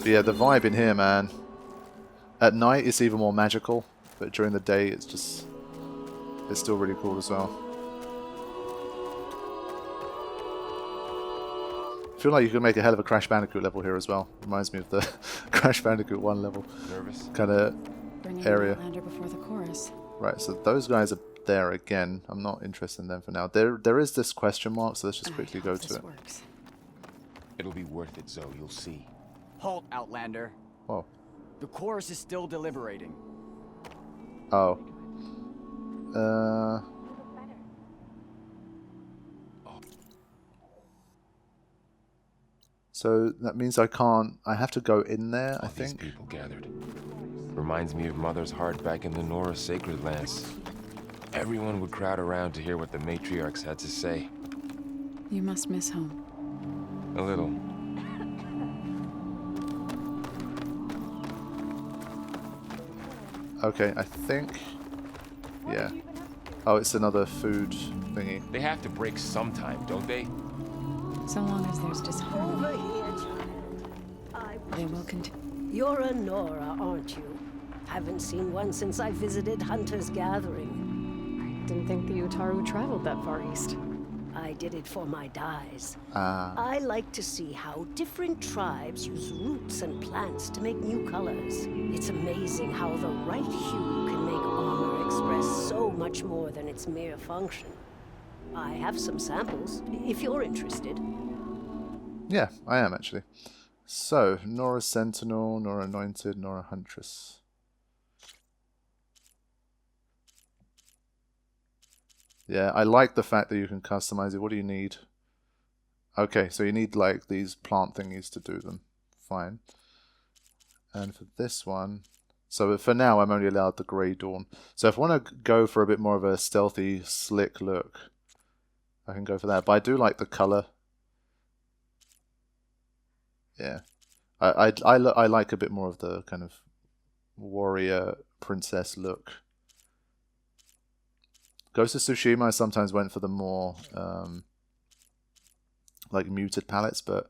yeah, the vibe in here, man. At night it's even more magical, but during the day it's still really cool as well. I feel like you could make a hell of a Crash Bandicoot level here as well. Reminds me of the Crash Bandicoot 1 level kind of area. Before the chorus. Right, so those guys are there again. I'm not interested in them for now. There is this question mark, so let's just quickly go to it. Works. It'll be worth it, Zoe. You'll see. Halt, Outlander. Whoa. The chorus is still deliberating. Oh. So that means I have to go in there, I think. These people gathered. Reminds me of Mother's heart back in the Nora Sacred Lands. Everyone would crowd around to hear what the matriarchs had to say. You must miss home. A little. Okay, I think... Yeah. Oh, it's another food thingy. They have to break sometime, don't they? So long as there's disharmony, Over here, child. they will continue. You're a Nora, aren't you? Haven't seen one since I visited Hunter's Gathering. Didn't think the Utaru traveled that far east. I did it for my dyes. I like to see how different tribes use roots and plants to make new colors. It's amazing how the right hue can make armor express so much more than its mere function. I have some samples, if you're interested. Yeah, I am actually. So, Nora Sentinel, Nora Anointed, Nora Huntress. Yeah, I like the fact that you can customize it. What do you need? Okay, so you need like these plant thingies to do them. Fine. And for this one... So for now, I'm only allowed the Grey Dawn. So if I want to go for a bit more of a stealthy, slick look, I can go for that. But I do like the color. Yeah. I like a bit more of the kind of warrior princess look. Ghost of Tsushima, I sometimes went for the more like muted palettes, but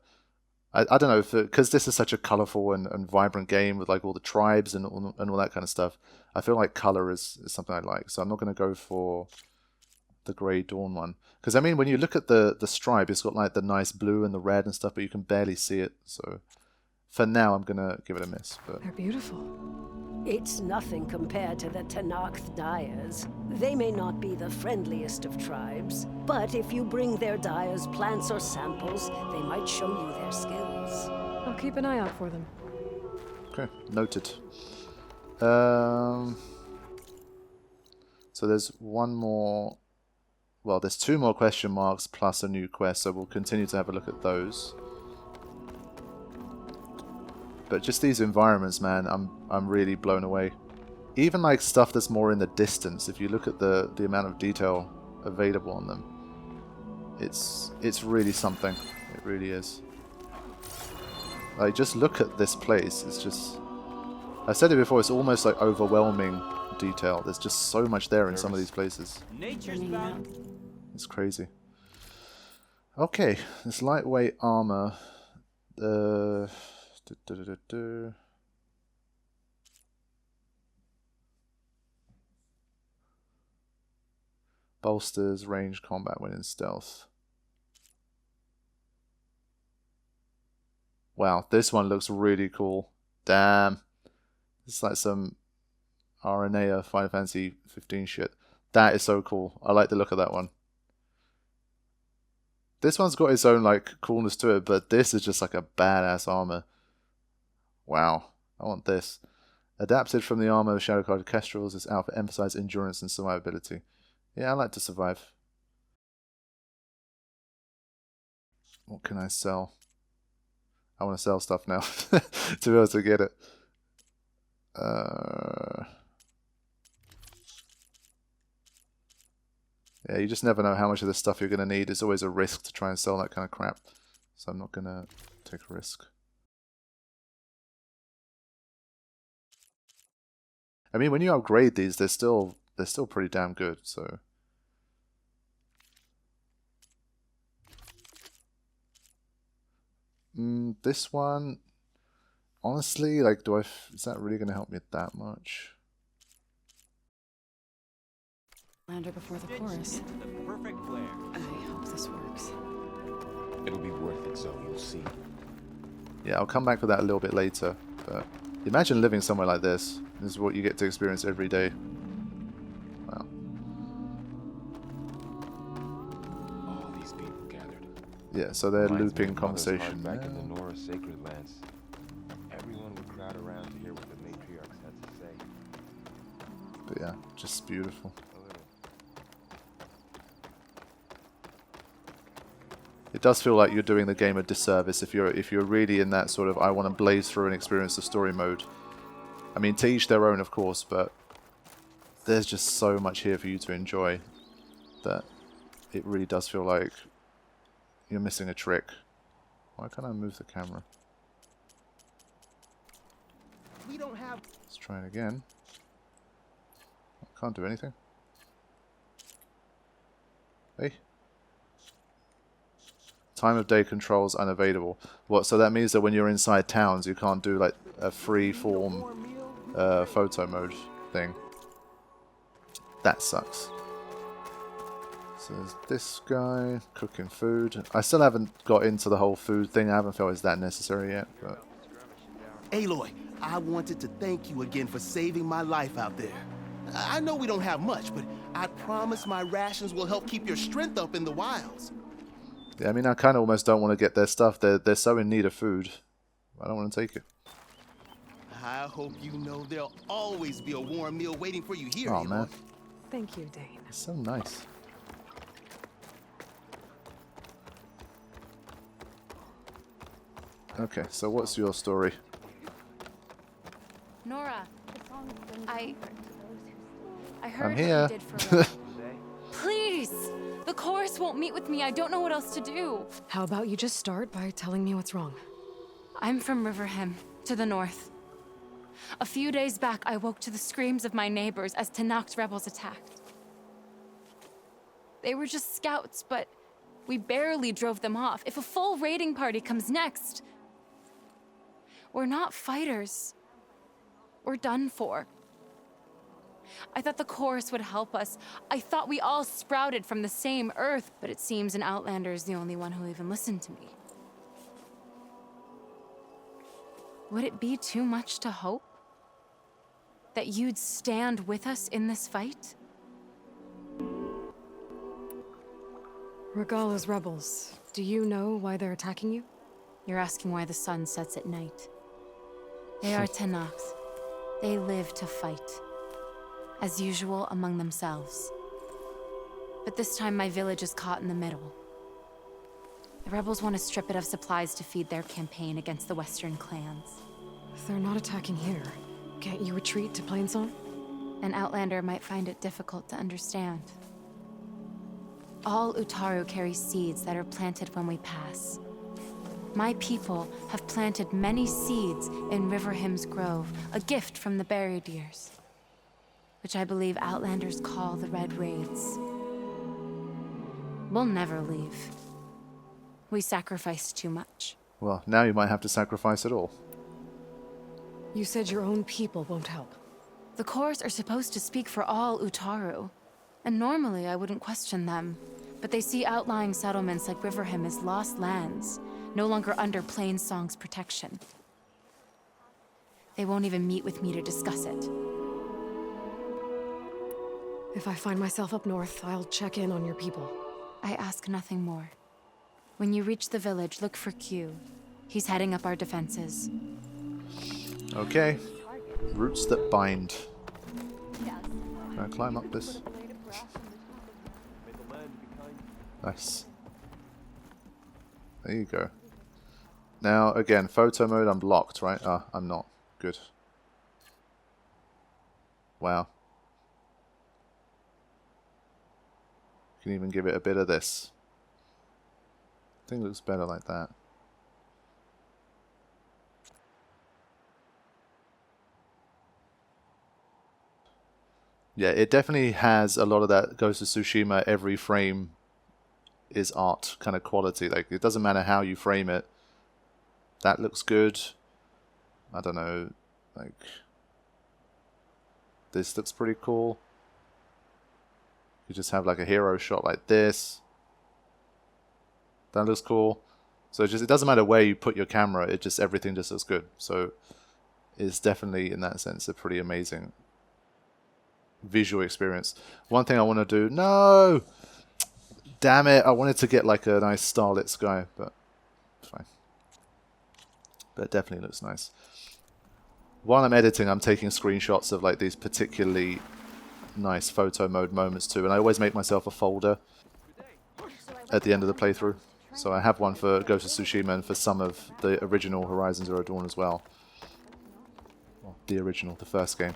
I don't know, because this is such a colorful and vibrant game with like all the tribes and all that kind of stuff. I feel like color is something I like, so I'm not going to go for the Grey Dawn one. Because I mean, when you look at the stripe, it's got like the nice blue and the red and stuff, but you can barely see it. So for now, I'm going to give it a miss. But They're beautiful. It's nothing compared to the Tenakth Dyers. They may not be the friendliest of tribes, but if you bring their dyers plants or samples, they might show you their skills. I'll keep an eye out for them. okay, noted. So there's one more... Well, there's two more question marks plus a new quest, so we'll continue to have a look at those. But just these environments, man, I'm really blown away. Even like stuff that's more in the distance, if you look at the amount of detail available on them, it's really something. It really is. Like, just look at this place. It's just... I said it before, it's almost like overwhelming detail. There's just so much there in some of these places. Nature's bound. It's crazy. Okay, this lightweight armor. Bolsters, range combat when in stealth. Wow, this one looks really cool. Damn. It's like some RNA or Final Fantasy 15 shit. That is so cool. I like the look of that one. This one's got its own like coolness to it, but this is just like a badass armor. Wow, I want this. Adapted from the armor of Shadow Card Kestrels, this outfit emphasizes endurance and survivability. Yeah, I like to survive. What can I sell? I want to sell stuff now to be able to get it. Yeah, you just never know how much of this stuff you're going to need. It's always a risk to try and sell that kind of crap. So I'm not going to take a risk. I mean, when you upgrade these, they're still pretty damn good. So this one, honestly, like, is that really going to help me that much? Lander before the chorus. The perfect flare. I hope this works. It'll be worth it, so you'll see. Yeah, I'll come back with that a little bit later. But imagine living somewhere like this. This is what you get to experience every day. Wow. All these people gathered. Yeah, so they're Reminds me looping of Mother's heart conversation. back in the Nora sacred lands. Everyone would crowd around to hear what the matriarchs had to say. But yeah, just beautiful. A little. It does feel like you're doing the game a disservice if you're really in that sort of I want to blaze through and experience the story mode. I mean, to each their own, of course, but there's just so much here for you to enjoy that it really does feel like you're missing a trick. Why can't I move the camera? We don't have. Let's try it again. I can't do anything. Hey. Time of day controls unavailable. What? So that means that when you're inside towns, you can't do like a free form photo mode thing. That sucks. So there's this guy cooking food. I still haven't got into the whole food thing. I haven't felt it's that necessary yet. But Aloy, I wanted to thank you again for saving my life out there. I know we don't have much, but I promise my rations will help keep your strength up in the wilds. yeah, I mean, I kind of almost don't want to get their stuff. They're so in need of food. I don't want to take it. I hope you know there'll always be a warm meal waiting for you here, Oh Aloy. man, Thank you, Dane. it's so nice. Okay, so what's your story? Nora, I heard I'm what here. you did for Lily. Please! The chorus won't meet with me. I don't know what else to do. How about you just start by telling me what's wrong? I'm from Riverham, to the north. A few days back, I woke to the screams of my neighbors as Tanak's rebels attacked. They were just scouts, but we barely drove them off. If a full raiding party comes next, we're not fighters. We're done for. I thought the chorus would help us. I thought we all sprouted from the same earth, but it seems an Outlander is the only one who'll even listen to me. Would it be too much to hope that you'd stand with us in this fight? Regala's rebels. Do you know why they're attacking you? You're asking why the sun sets at night. They are Tanaks. They live to fight. As usual, among themselves. But this time my village is caught in the middle. The rebels want to strip it of supplies to feed their campaign against the western clans. If they're not attacking here, can't you retreat to Plainsong? An Outlander might find it difficult to understand. All Utaru carry seeds that are planted when we pass. My people have planted many seeds in Riverhim's Grove, a gift from the buried years, which I believe Outlanders call the Red Raids. We'll never leave. We sacrificed too much. Well, now you might have to sacrifice it all. You said your own people won't help. The Chorus are supposed to speak for all Utaru, and normally I wouldn't question them, but they see outlying settlements like Riverhim as lost lands, no longer under Plainsong's protection. They won't even meet with me to discuss it. If I find myself up north, I'll check in on your people. I ask nothing more. When you reach the village, look for Q. He's heading up our defenses. Okay. Roots that bind. Can I climb up this? Nice. There you go. Now, again, photo mode, I'm locked, right? Ah, I'm not. Good. Wow. Can even give it a bit of this. I think it looks better like that. Yeah, it definitely has a lot of that Ghost of Tsushima. Every frame is art kind of quality. Like, it doesn't matter how you frame it. That looks good. I don't know, like, this looks pretty cool. You just have like a hero shot like this. That looks cool. So it doesn't matter where you put your camera, everything just looks good. So it's definitely, in that sense, a pretty amazing visual experience. One thing I want to do, no! Damn it, I wanted to get like a nice starlit sky, but fine. But it definitely looks nice. While I'm editing, I'm taking screenshots of like these particularly nice photo mode moments too, and I always make myself a folder at the end of the playthrough. So I have one for Ghost of Tsushima and for some of the original Horizon Zero Dawn as well. Well, the original, the first game.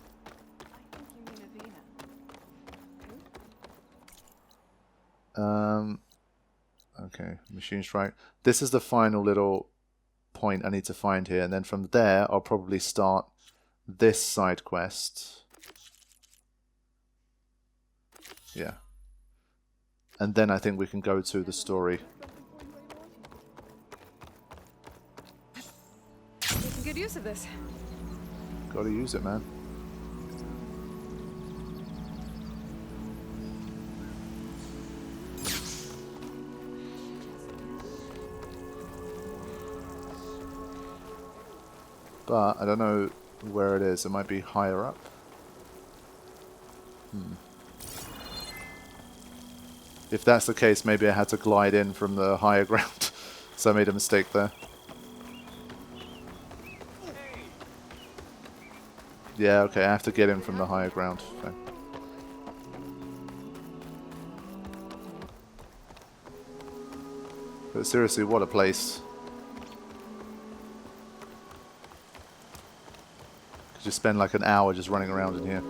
Okay, Machine Strike. This is the final little point I need to find here, and then from there I'll probably start this side quest. Yeah. And then I think we can go to the story. Making good use of this. Gotta use it, man. But I don't know where it is. It might be higher up. If that's the case, maybe I had to glide in from the higher ground. So I made a mistake there. Yeah, okay, I have to get in from the higher ground. Okay. But seriously, what a place. Could just spend like an hour just running around in here.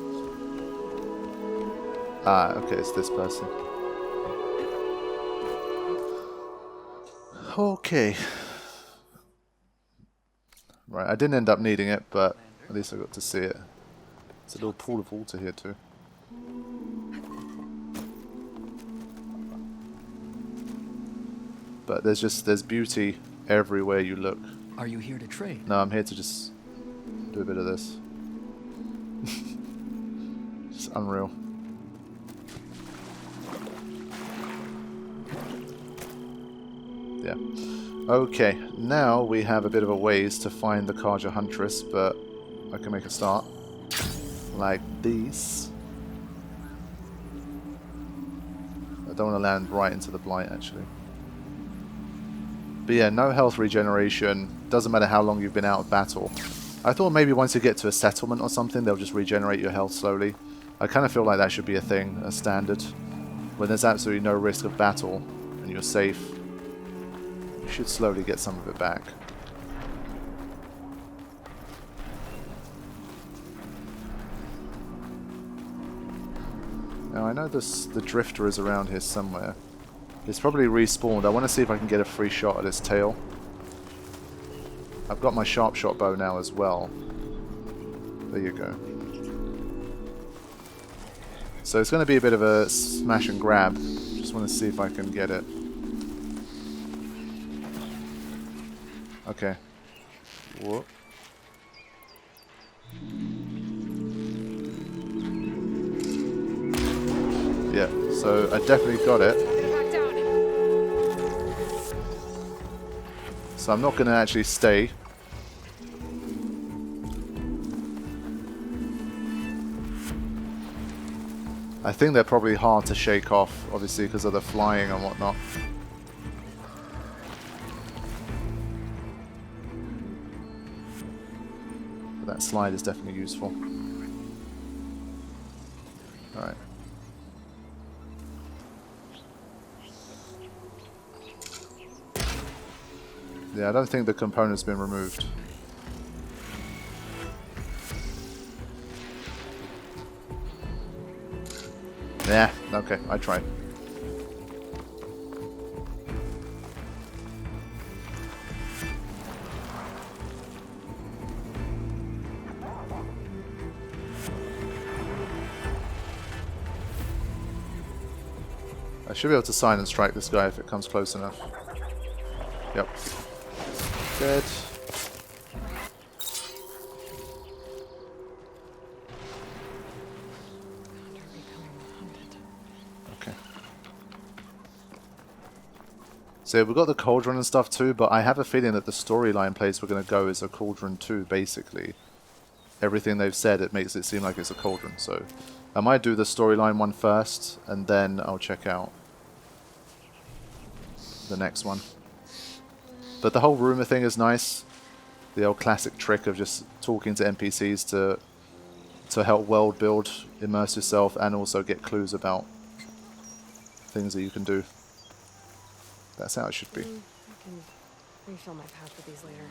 Ah, okay, it's this person. Okay. Right, I didn't end up needing it, but at least I got to see it. It's a little pool of water here too. But there's beauty everywhere you look. Are you here to trade? No, I'm here to just do a bit of this. Just unreal. Yeah. Okay, now we have a bit of a ways to find the Kaja Huntress, but I can make a start. Like this. I don't want to land right into the blight, actually. But yeah, no health regeneration. Doesn't matter how long you've been out of battle. I thought maybe once you get to a settlement or something, they'll just regenerate your health slowly. I kind of feel like that should be a thing, a standard. When there's absolutely no risk of battle and you're safe, you should slowly get some of it back. Now I know the drifter is around here somewhere. It's probably respawned. I want to see if I can get a free shot at its tail. I've got my sharp shot bow now as well. There you go. So it's going to be a bit of a smash and grab. Just want to see if I can get it. Okay. Whoop. Yeah, so I definitely got it. So I'm not going to actually stay. I think they're probably hard to shake off, obviously, because of the flying and whatnot. But that slide is definitely useful. Alright. Yeah, I don't think the component's been removed. Yeah, okay, I tried. I should be able to silent strike this guy if it comes close enough. Yep. Dead. So yeah, we've got the cauldron and stuff too, but I have a feeling that the storyline place we're going to go is a cauldron too, basically. Everything they've said, it makes it seem like it's a cauldron, so I might do the storyline one first, and then I'll check out the next one. But the whole rumor thing is nice. The old classic trick of just talking to NPCs to help world build, immerse yourself, and also get clues about things that you can do. That's how it should be. I can refill my pack with these later.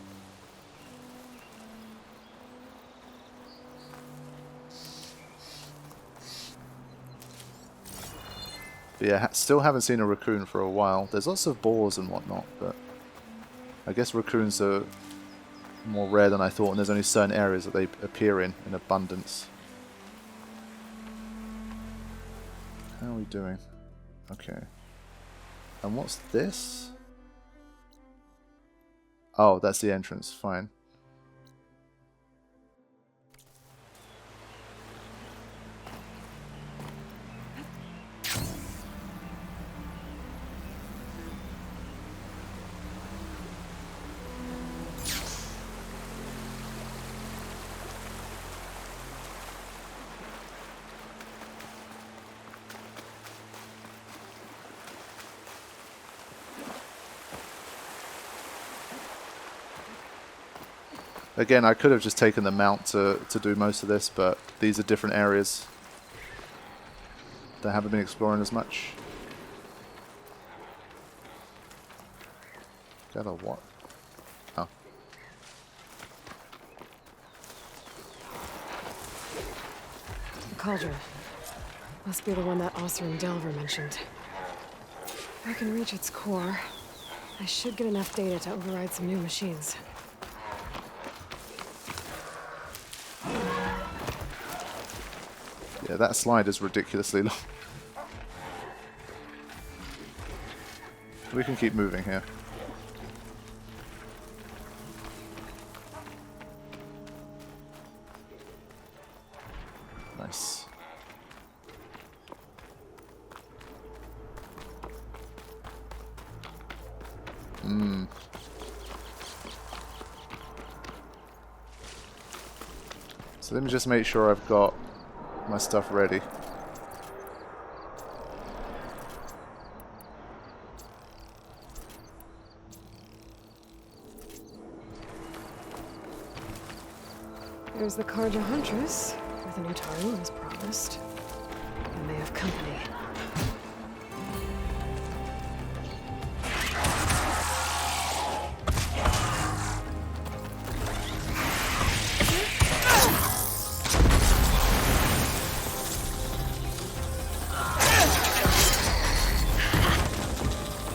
But yeah, still haven't seen a raccoon for a while. There's lots of boars and whatnot, but I guess raccoons are more rare than I thought, and there's only certain areas that they appear in abundance. How are we doing? Okay. And what's this? Oh, that's the entrance. Fine. Again, I could have just taken the mount to do most of this, but these are different areas that I haven't been exploring as much. Got a what? Oh. The cauldron. Must be the one that Osser and Delver mentioned. If I can reach its core, I should get enough data to override some new machines. Yeah, that slide is ridiculously long. We can keep moving here. Nice. So let me just make sure I've got my stuff ready. There's the Karja Huntress, with an Utaru as promised. And they have company.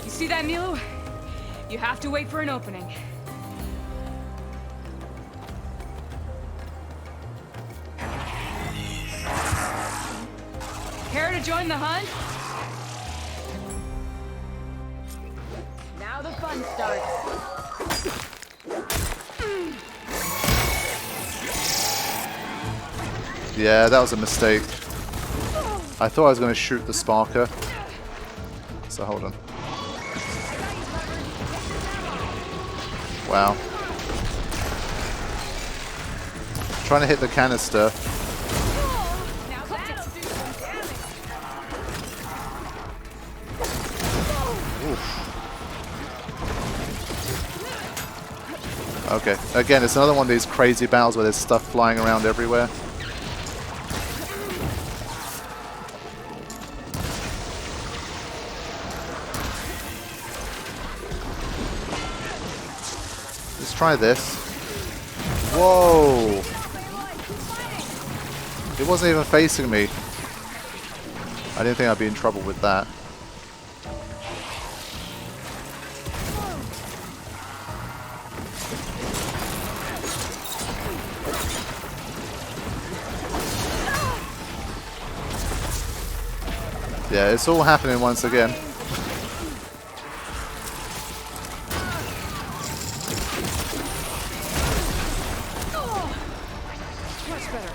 You see that, Milo? You have to wait for an opening. Care to join the hunt? Now the fun starts. Yeah, that was a mistake. I thought I was going to shoot the Sparker. So hold on. Wow. Trying to hit the canister. Okay, again, it's another one of these crazy battles where there's stuff flying around everywhere. Let's try this. Whoa! It wasn't even facing me. I didn't think I'd be in trouble with that. Yeah, it's all happening once again. Much better.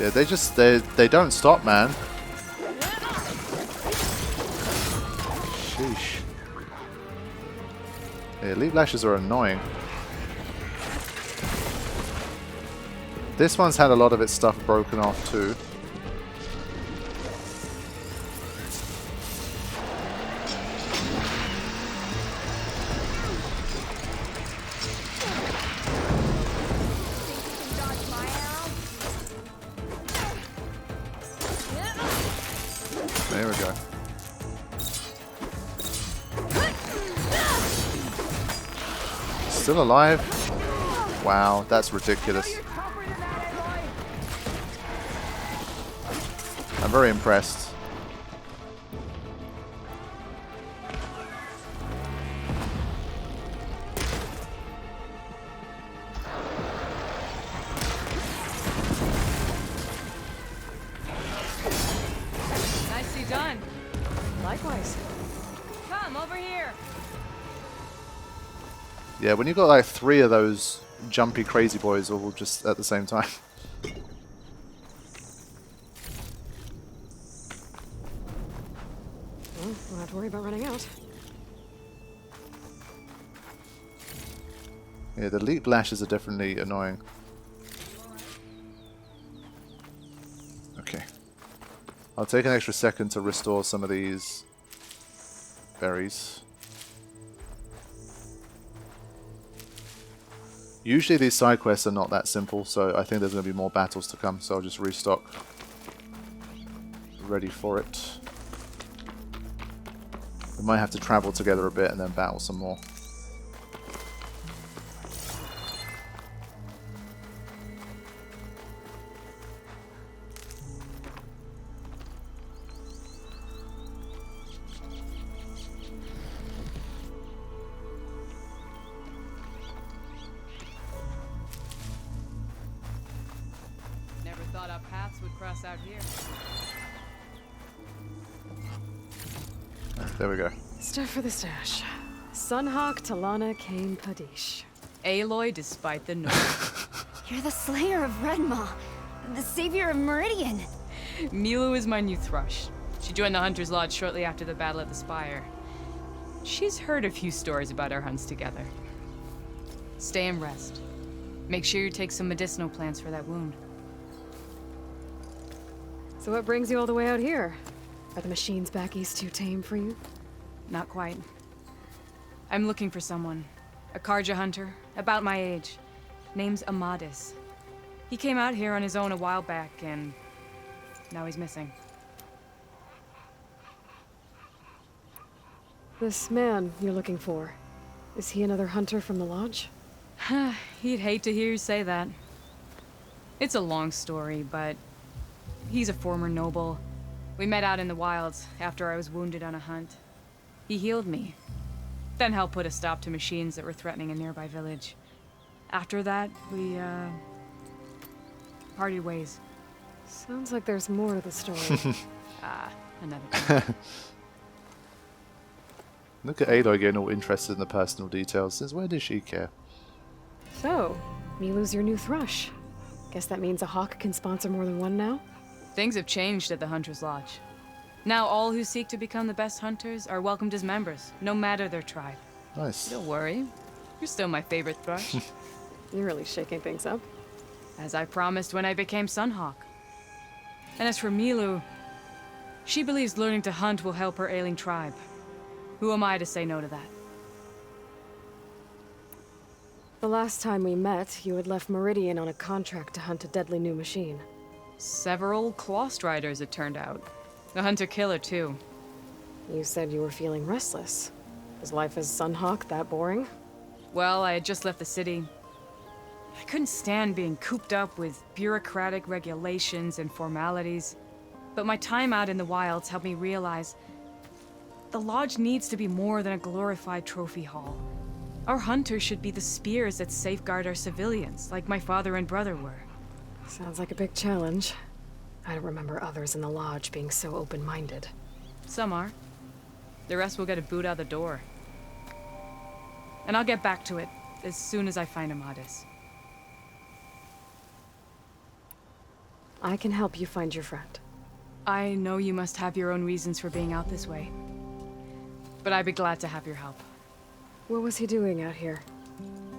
Yeah, they don't stop, man. Sheesh. Yeah, leaf lashes are annoying. This one's had a lot of its stuff broken off too. There we go. Still alive? Wow, that's ridiculous. I'm very impressed. Nicely done. Likewise. Come over here. Yeah, when you got like 3 of those jumpy crazy boys all just at the same time. Well, don't have to worry about running out. Yeah, the leap lashes are definitely annoying. Okay. I'll take an extra second to restore some of these berries. Usually these side quests are not that simple, so I think there's going to be more battles to come, so I'll just restock. Ready for it. We might have to travel together a bit and then battle some more. Never thought our paths would cross out here. There we go. Stuff for the stash. Sunhawk, Talana, Kane, Padish. Aloy, despite the noise. You're the slayer of Redmaw, the savior of Meridian. Milo is my new thrush. She joined the Hunter's Lodge shortly after the Battle of the Spire. She's heard a few stories about our hunts together. Stay and rest. Make sure you take some medicinal plants for that wound. So what brings you all the way out here? Are the machines back east too tame for you? Not quite. I'm looking for someone. A Karja hunter, about my age. Name's Amadis. He came out here on his own a while back, and now he's missing. This man you're looking for, is he another hunter from the lodge? He'd hate to hear you say that. It's a long story, but he's a former noble. We met out in the wilds after I was wounded on a hunt. He healed me, then helped put a stop to machines that were threatening a nearby village. After that, we, parted ways. Sounds like there's more to the story. Another time. Look at Aloy getting all interested in the personal details. Since when does she care? So, Milu's your new thrush. Guess that means a hawk can sponsor more than one now? Things have changed at the Hunter's Lodge. Now all who seek to become the best hunters are welcomed as members, no matter their tribe. Nice. Don't worry, you're still my favorite thrush. You're really shaking things up. As I promised when I became Sunhawk. And as for Milu, she believes learning to hunt will help her ailing tribe. Who am I to say no to that? The last time we met, you had left Meridian on a contract to hunt a deadly new machine. Several Clawst Riders, it turned out. A hunter-killer, too. You said you were feeling restless. Is life as Sunhawk that boring? Well, I had just left the city. I couldn't stand being cooped up with bureaucratic regulations and formalities. But my time out in the wilds helped me realize the lodge needs to be more than a glorified trophy hall. Our hunters should be the spears that safeguard our civilians, like my father and brother were. Sounds like a big challenge. I don't remember others in the lodge being so open-minded. Some are. The rest will get a boot out the door. And I'll get back to it as soon as I find Amadis. I can help you find your friend. I know you must have your own reasons for being out this way. But I'd be glad to have your help. What was he doing out here?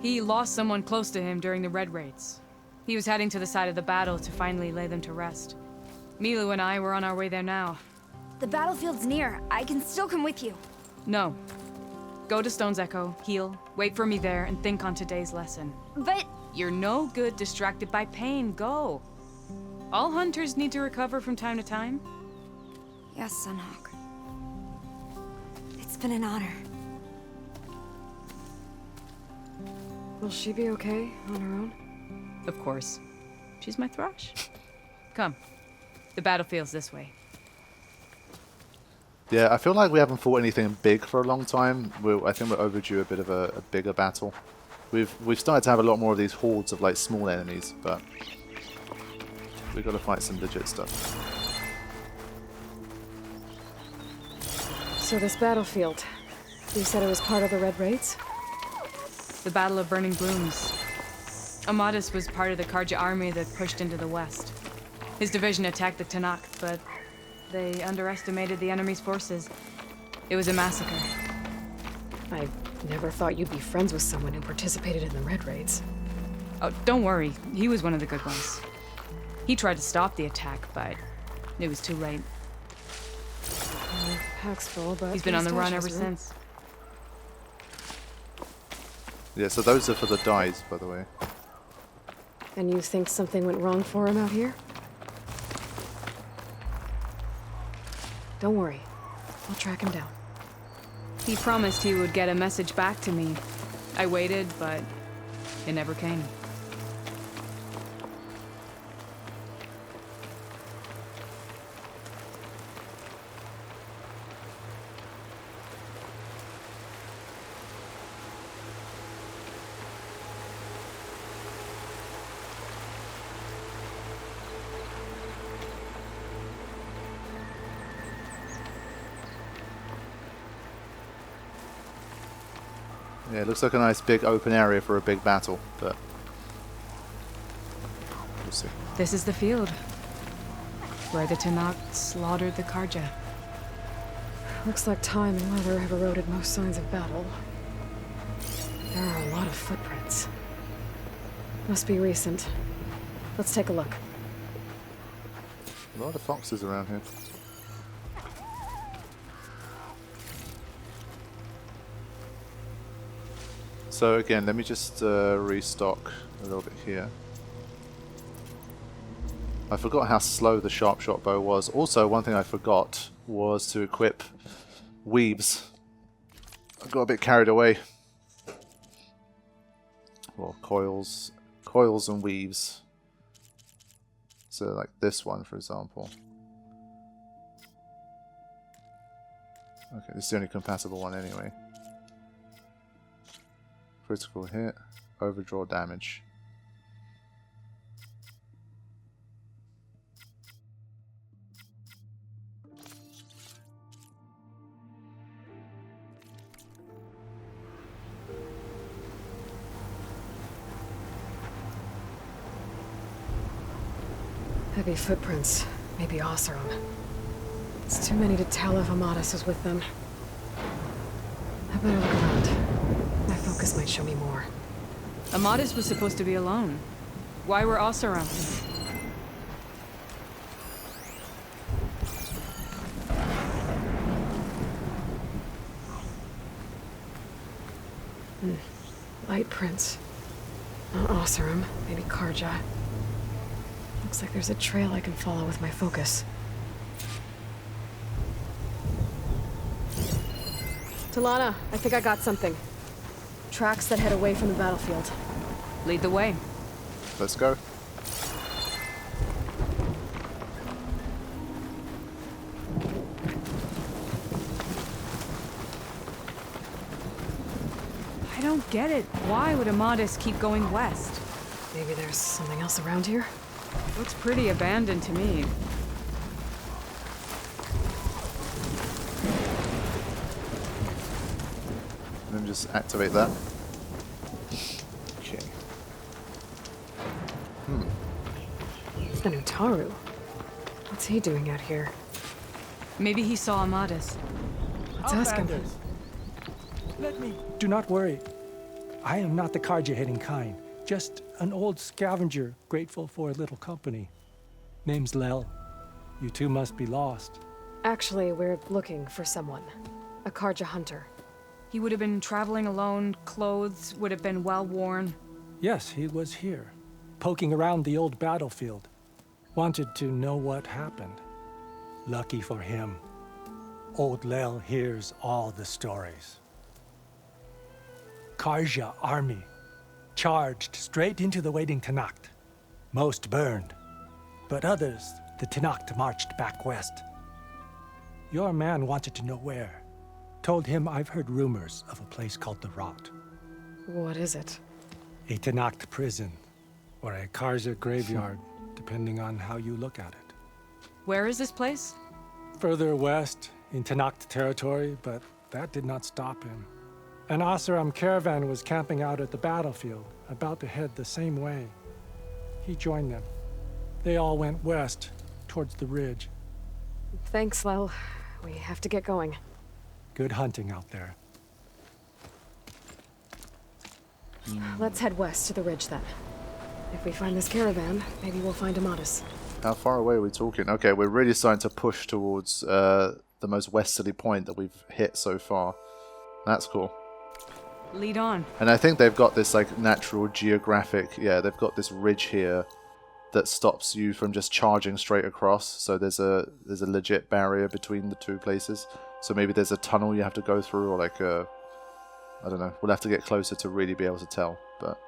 He lost someone close to him during the Red Raids. He was heading to the side of the battle to finally lay them to rest. Milu and I were on our way there now. The battlefield's near. I can still come with you. No. Go to Stone's Echo, heal, wait for me there, and think on today's lesson. But... You're no good distracted by pain. Go. All hunters need to recover from time to time. Yes, Sunhawk. It's been an honor. Will she be okay on her own? Of course. She's my thrush. Come. The battlefield's this way. Yeah, I feel like we haven't fought anything big for a long time. I think we're overdue a bit of a bigger battle. We've started to have a lot more of these hordes of like small enemies, but we've got to fight some legit stuff. So this battlefield, you said it was part of the Red Raids? The Battle of Burning Blooms. Amadis was part of the Karja army that pushed into the west. His division attacked the Tanakh, but they underestimated the enemy's forces. It was a massacre. I never thought you'd be friends with someone who participated in the Red Raids. Oh, don't worry. He was one of the good ones. He tried to stop the attack, but it was too late. Pack's full, but he's been on the run ever since. Yeah, so those are for the dyes, by the way. And you think something went wrong for him out here? Don't worry. I'll track him down. He promised he would get a message back to me. I waited, but it never came. Yeah, it looks like a nice big open area for a big battle, but we'll see. This is the field where the Tanakh slaughtered the Karja. Looks like time and weather have eroded most signs of battle. There are a lot of footprints. Must be recent. Let's take a look. A lot of foxes around here. So again, let me just restock a little bit here. I forgot how slow the sharp shot bow was. Also, one thing I forgot was to equip weaves. I got a bit carried away. Well, coils and weaves. So like this one, for example. Okay, this is the only compatible one anyway. Critical hit, overdraw damage. Heavy footprints. Maybe Oseram. It's too many to tell if Amadis is with them. I better look around. My focus might show me more. Amadis was supposed to be alone. Why were Oseram? Light prints. Not Oseram, maybe Karja. Looks like there's a trail I can follow with my focus. Talana, I think I got something. Tracks that head away from the battlefield. Lead the way. Let's go. I don't get it. Why would Amadis keep going west? Maybe there's something else around here? Looks pretty abandoned to me. Let me just activate that. Okay. The Nutaru? What's he doing out here? Maybe he saw Amadis. Let's ask him. Outlanders, let me. Do not worry. I am not the Karja-hating kind. Just an old scavenger grateful for a little company. Name's Lel. You two must be lost. Actually, we're looking for someone. A Karja hunter. He would have been traveling alone, clothes would have been well worn. Yes, he was here, poking around the old battlefield. Wanted to know what happened. Lucky for him, old Lel hears all the stories. Karja army charged straight into the waiting Tanacht. Most burned, but others, the Tanacht marched back west. Your man wanted to know where. Told him I've heard rumors of a place called the Rot. What is it? A Tanacht prison, or a Karja graveyard, depending on how you look at it. Where is this place? Further west, in Tanacht territory, but that did not stop him. An Oseram caravan was camping out at the battlefield, about to head the same way. He joined them. They all went west, towards the ridge. Thanks, Lel. We have to get going. Good hunting out there. Let's head west to the ridge then. If we find this caravan, maybe we'll find Amadis. How far away are we talking? Okay, we're really starting to push towards the most westerly point that we've hit so far. That's cool. Lead on. And I think they've got this like natural geographic, yeah, they've got this ridge here that stops you from just charging straight across. So there's a legit barrier between the two places. So maybe there's a tunnel you have to go through, or like a, I don't know. We'll have to get closer to really be able to tell. But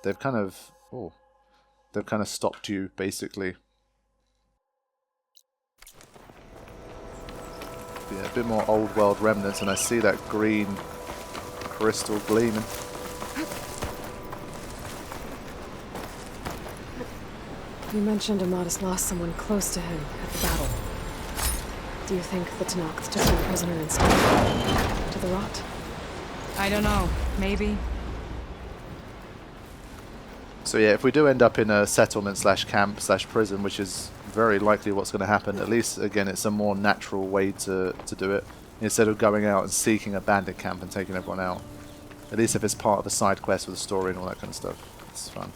they've kind of, they've kind of stopped you basically. Yeah, a bit more old world remnants, and I see that green crystal gleaming. You mentioned Amadis lost someone close to him at the battle. Do you think the Tanacht took him prisoner instead? To the Rot? I don't know. Maybe. So yeah, if we do end up in a settlement slash camp slash prison, which is very likely what's going to happen, at least again it's a more natural way to do it, instead of going out and seeking a bandit camp and taking everyone out. At least if it's part of a side quest with a story and all that kind of stuff, it's fun.